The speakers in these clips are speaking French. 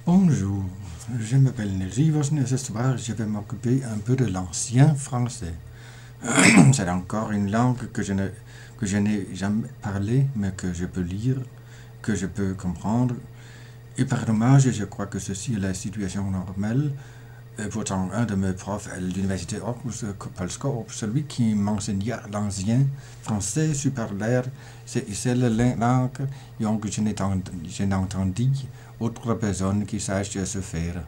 Bonjour, je m'appelle Neji Vosne et ce soir je vais m'occuper un peu de l'ancien français. C'est encore une langue que je n'ai jamais parlé, mais que je peux lire, que je peux comprendre. Et par dommage, je crois que ceci est la situation normale. Pourtant, un de mes profs à l'université Aarhus, Palskorp, celui qui m'enseignait l'ancien français supérieur, c'est la langue que je n'ai entendu autre personne qui sache se faire.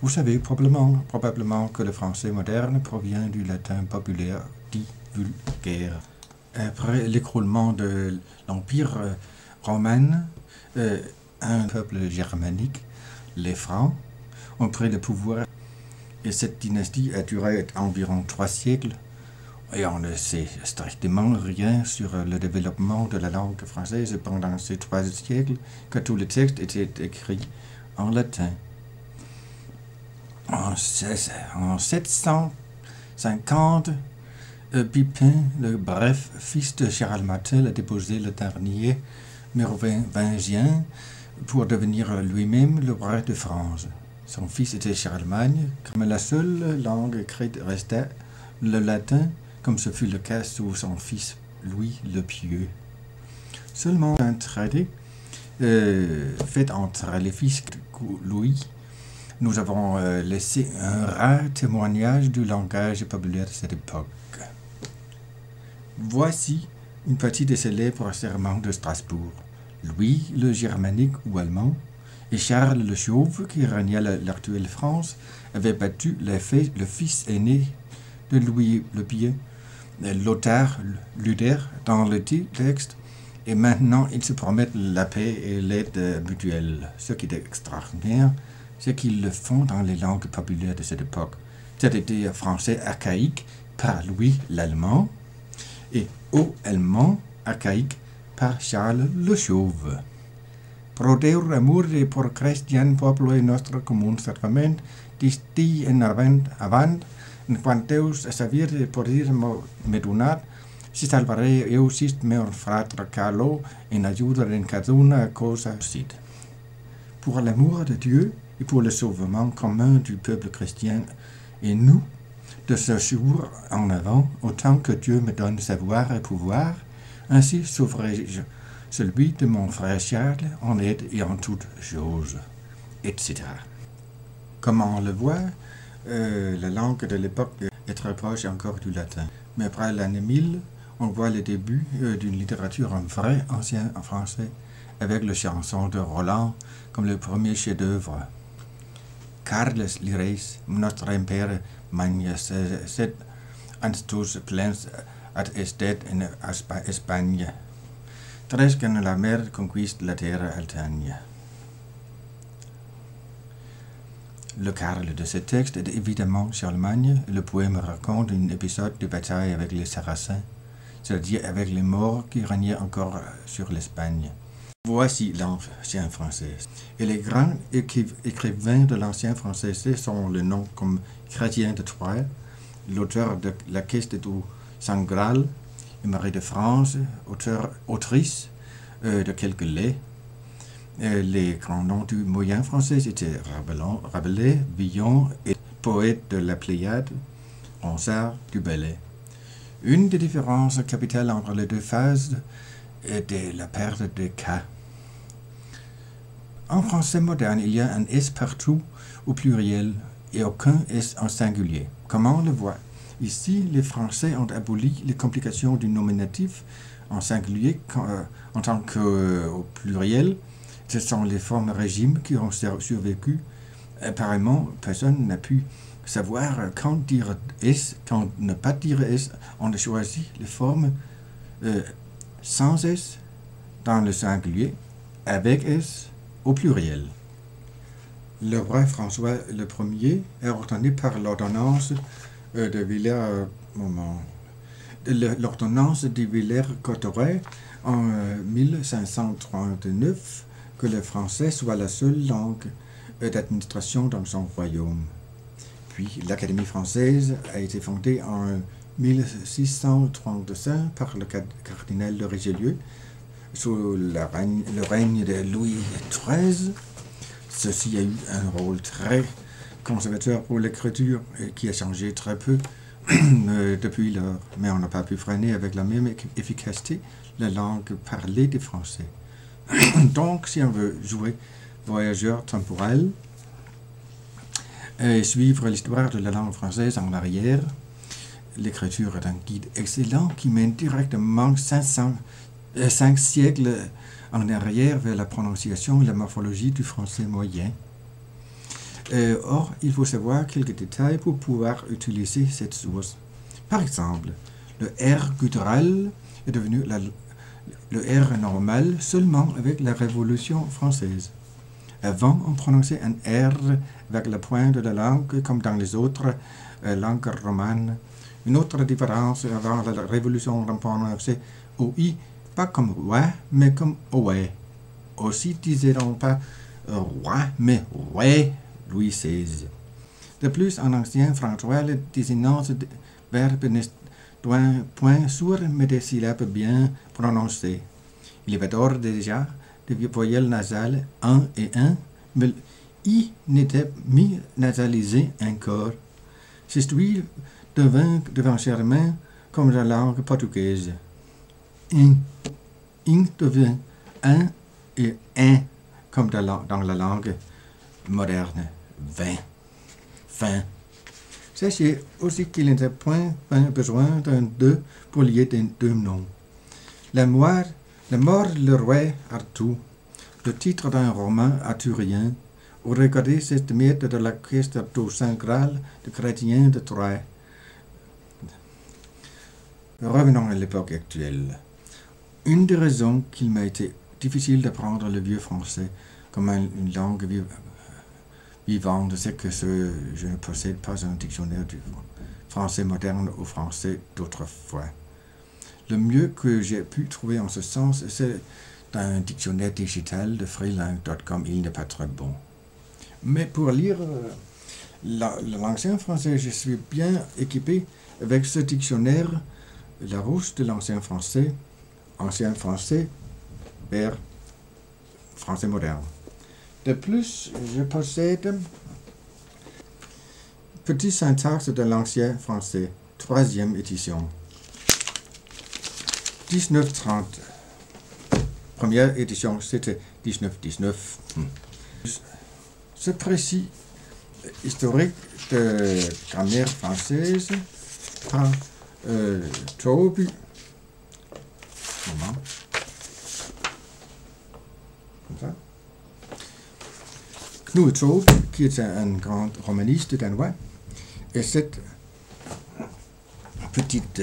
Vous savez probablement que le français moderne provient du latin populaire dit vulgaire. Après l'écroulement de l'Empire romain, un peuple germanique, les Francs, ont pris le pouvoir. Et cette dynastie a duré environ 3 siècles, et on ne sait strictement rien sur le développement de la langue française pendant ces 3 siècles, que tous les textes étaient écrits en latin. En 750, Pipin, le bref fils de Charles Martel, a déposé le dernier mérovingien pour devenir lui-même le roi de France. Son fils était Charlemagne, comme la seule langue écrite restait le latin, comme ce fut le cas sous son fils Louis le Pieux. Seulement un traité fait entre les fils de Louis, nous avons laissé un rare témoignage du langage populaire de cette époque. Voici une partie des célèbres sermons de Strasbourg. Louis le germanique ou allemand et Charles le Chauve, qui régnait l'actuelle France, avait battu le fils aîné de Louis le Pieux, Luther, dans le texte, et maintenant ils se promettent la paix et l'aide mutuelle. Ce qui est extraordinaire, c'est qu'ils le font dans les langues populaires de cette époque, c'est-à-dire français archaïque par Louis l'Allemand et haut-allemand archaïque par Charles le Chauve. Pro Deus amor et por Christian popolo nostre commun servament, disti en avant, en quant Deus savir poder me donat, si salvaré eu sist meor fratre Carlo, en ayuda en caduna cosa sit. Pour l'amour de Dieu et pour le sauvement commun du peuple chrétien et nous, de ce jour en avant, autant que Dieu me donne savoir et pouvoir, ainsi sauverai-je celui de mon frère Charles en aide et en toutes choses, etc. Comme on le voit, la langue de l'époque est très proche encore du latin. Mais après l'année 1000, on voit le début d'une littérature en vrai ancien en français, avec les chansons de Roland comme le premier chef-d'œuvre. Carles lireis, notre impère magnas sed anstus plens ad estet en Espagne. Trescan la mer conquiste la terre altagne. Le Carle de ce texte est évidemment Charlemagne. Le poème raconte un épisode de bataille avec les Sarrasins, c'est-à-dire avec les Maures qui régnaient encore sur l'Espagne. Voici l'ancien français. Et les grands écrivains de l'ancien français sont le nom comme Chrétien de Troyes, l'auteur de La Quête du Saint Graal, et Marie de France, autrice de quelques laits. Les grands noms du moyen français étaient Rabelais, Villon et poète de la Pléiade, Ronsard, du Bellay. Une des différences capitales entre les deux phases est la perte de K. En français moderne, il y a un S partout au pluriel et aucun S en singulier. Comment on le voit? Ici, les Français ont aboli les complications du nominatif en singulier en tant qu'au pluriel. Ce sont les formes régimes qui ont survécu. Apparemment, personne n'a pu savoir quand dire S, quand ne pas dire S. On a choisi les formes sans S dans le singulier, avec S au pluriel. Le roi François Ier est ordonné par l'ordonnance de l'ordonnance de Villers-Cotterêts en 1539 que le français soit la seule langue d'administration dans son royaume. Puis l'Académie française a été fondée en 1635 par le cardinal de Richelieu sous le règne de Louis XIII. ceci a eu un rôle très conservateur pour l'écriture et qui a changé très peu depuis lors. Mais on n'a pas pu freiner avec la même efficacité la langue parlée des Français. Donc, si on veut jouer voyageur temporel et suivre l'histoire de la langue française en arrière, l'écriture est un guide excellent qui mène directement 5 siècles en arrière vers la prononciation et la morphologie du français moyen. Or, il faut savoir quelques détails pour pouvoir utiliser cette source. Par exemple, le R guttural est devenu le R normal seulement avec la Révolution française. Avant, on prononçait un R avec la pointe de la langue comme dans les autres langues romanes. Une autre différence avant la Révolution, on prononçait OI pas comme ouais, mais comme ouais. Aussi disait-on pas roi, mais ouais. Louis XVI. De plus, en ancien français, les désinences de verbes ne doivent point sourds, mais des syllabes bien prononcées. Il y avait d'ores déjà des voyelles nasales 1 et 1, mais I n'était mis nasalisé encore. C'est lui devint chèrement comme la langue portugaise. In devient un et un comme dans la langue moderne. 20. Fin. Sachez aussi qu'il n'était point besoin d'un deux pour lier deux noms. La mort le roi Arthur, le titre d'un roman arthurien, ou regardez cette mythe de l'orchestre du Saint Graal de chrétien de Troyes. Revenons à l'époque actuelle. Une des raisons qu'il m'a été difficile d'apprendre le vieux français comme une langue vivante, c'est que je ne possède pas un dictionnaire du français moderne au français d'autrefois. Le mieux que j'ai pu trouver en ce sens, c'est un dictionnaire digital de freelangue.com. Il n'est pas très bon. Mais pour lire l'ancien français, je suis bien équipé avec ce dictionnaire Larousse de l'ancien français vers français moderne. De plus, je possède Petit syntaxe de l'ancien français, 3e édition. 1930. Première édition, c'était 1919. Ce précis historique de grammaire française par Tauby. Comme ça. Knud Taube, qui est un grand romaniste danois, et cette petite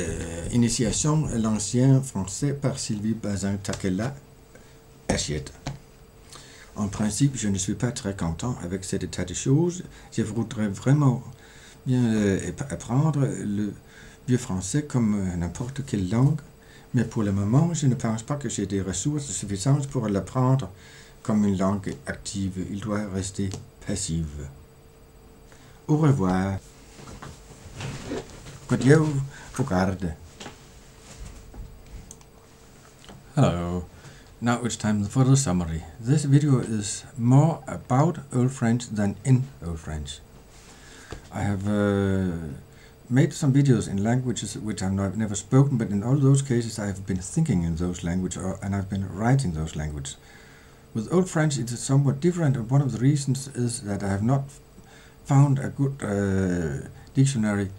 initiation à l'ancien français par Sylvie Bazin-Takela achète. En principe, je ne suis pas très content avec cet état de choses. Je voudrais vraiment bien apprendre le vieux français comme n'importe quelle langue, mais pour le moment, je ne pense pas que j'ai des ressources suffisantes pour l'apprendre comme une langue active. Il doit rester passive. Au revoir. Que Dieu vous garde. Hello. Now it's time for the summary. This video is more about Old French than in Old French. I have made some videos in languages which I've never spoken, but in all those cases I have been thinking in those languages and I've been writing those languages. With Old French it is somewhat different, and one of the reasons is that I have not found a good dictionary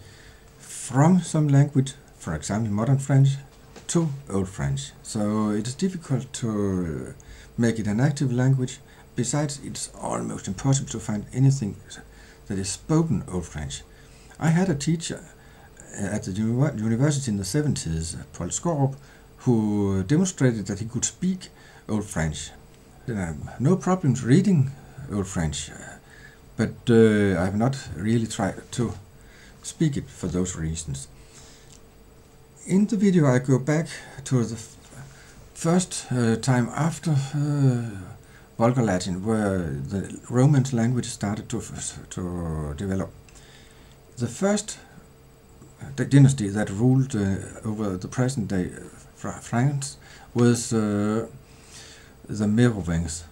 from some language, for example modern French, to Old French. So it is difficult to make it an active language. Besides, it's almost impossible to find anything that is spoken Old French. I had a teacher at the university in the 70s, Paul Skorup, who demonstrated that he could speak Old French. No problems reading Old French, but I have not really tried to speak it for those reasons. In the video I go back to the first time after Vulgar Latin, where the Romance language started to develop. The first dynasty that ruled over the present day France was the Merovingians.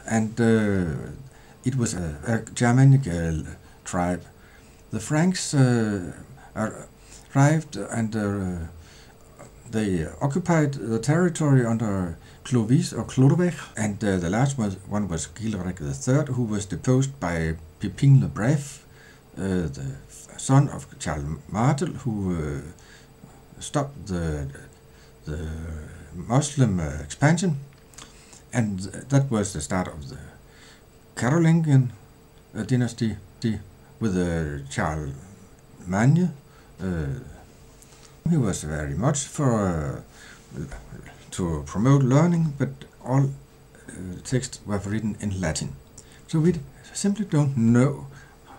and it was a Germanic tribe. The Franks arrived and they occupied the territory under Clovis or Chlodwig, and the last one was Gilric III, who was deposed by Pipin le Bref, the son of Charles Martel, who stopped the Muslim expansion, and that was the start of the Carolingian dynasty with Charlemagne. He was very much for to promote learning, but all texts were written in Latin. So we simply don't know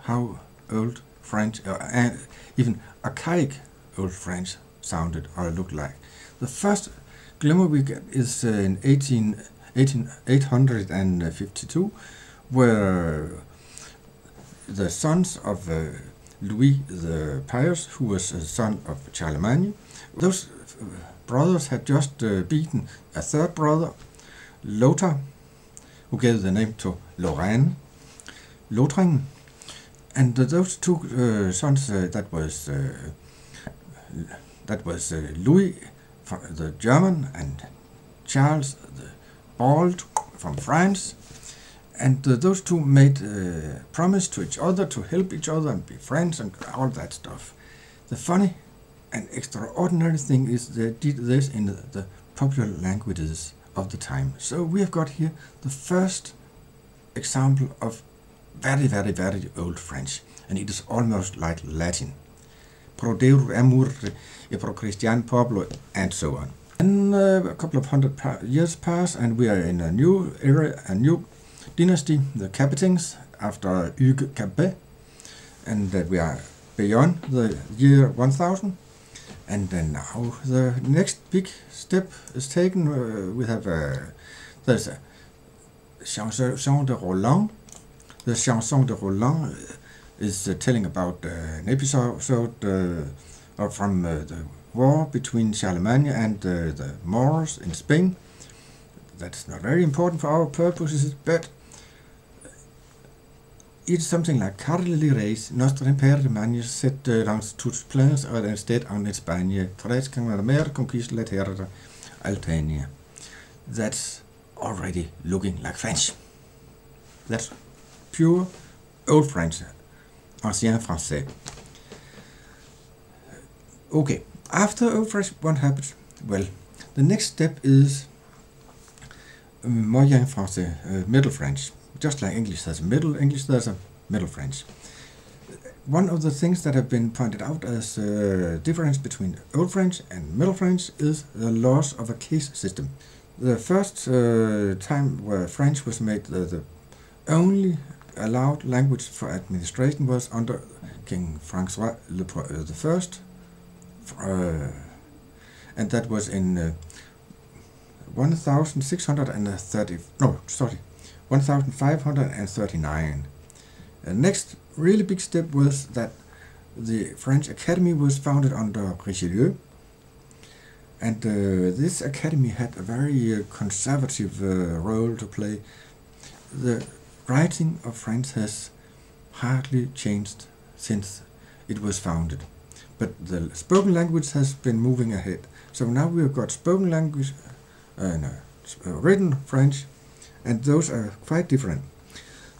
how Old French, and even archaic Old French, sounded or looked like. The first glimmer we get is in 852, where the sons of Louis the Pious, who was a son of Charlemagne, those brothers had just beaten a third brother, Lothar, who gave the name to Lorraine, Lothringen, and those two sons, that was Louis the German and Charles the Bald from France, and those two made a promise to each other to help each other and be friends and all that stuff. The funny and extraordinary thing is they did this in the popular languages of the time. So we have got here the first example of very, very, very old French, and it is almost like Latin. Pro Deus amor e pro Christian Pablo, and so on. Then a couple of hundred years pass, and we are in a new era, a new dynasty, the Capetings, after Hugues Capet, and we are beyond the year 1000. And then now the next big step is taken. We have there's a Chanson de Roland. The Chanson de Roland is telling about an episode from the war between Charlemagne and the Moors in Spain. That's not very important for our purposes, but it's something like Carli reis, nostre imperi magnis, set dans toutes plains, or instead en Espagne, tres can mer conquist la terra Altania. That's already looking like French. That's pure Old French, ancien français. Okay, after Old French, what happens? Well, the next step is Moyen Français, Middle French. Just like English, there's a Middle English, there's a Middle French. One of the things that have been pointed out as a difference between Old French and Middle French is the loss of a case system. The first time where French was made the only allowed language for administration was under King Francois I, and that was in 1539. The next really big step was that the French Academy was founded under Richelieu, and this academy had a very conservative role to play. The writing of French has hardly changed since it was founded, but the spoken language has been moving ahead. So now we have got spoken language and written French, and those are quite different.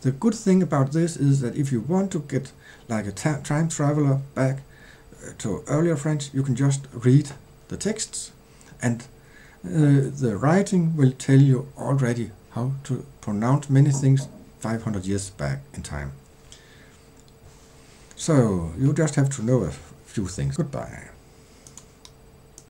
The good thing about this is that if you want to get like a time traveler back to earlier French, you can just read the texts, and the writing will tell you already how to pronounce many things 500 years back in time. So you just have to know a few things. Goodbye.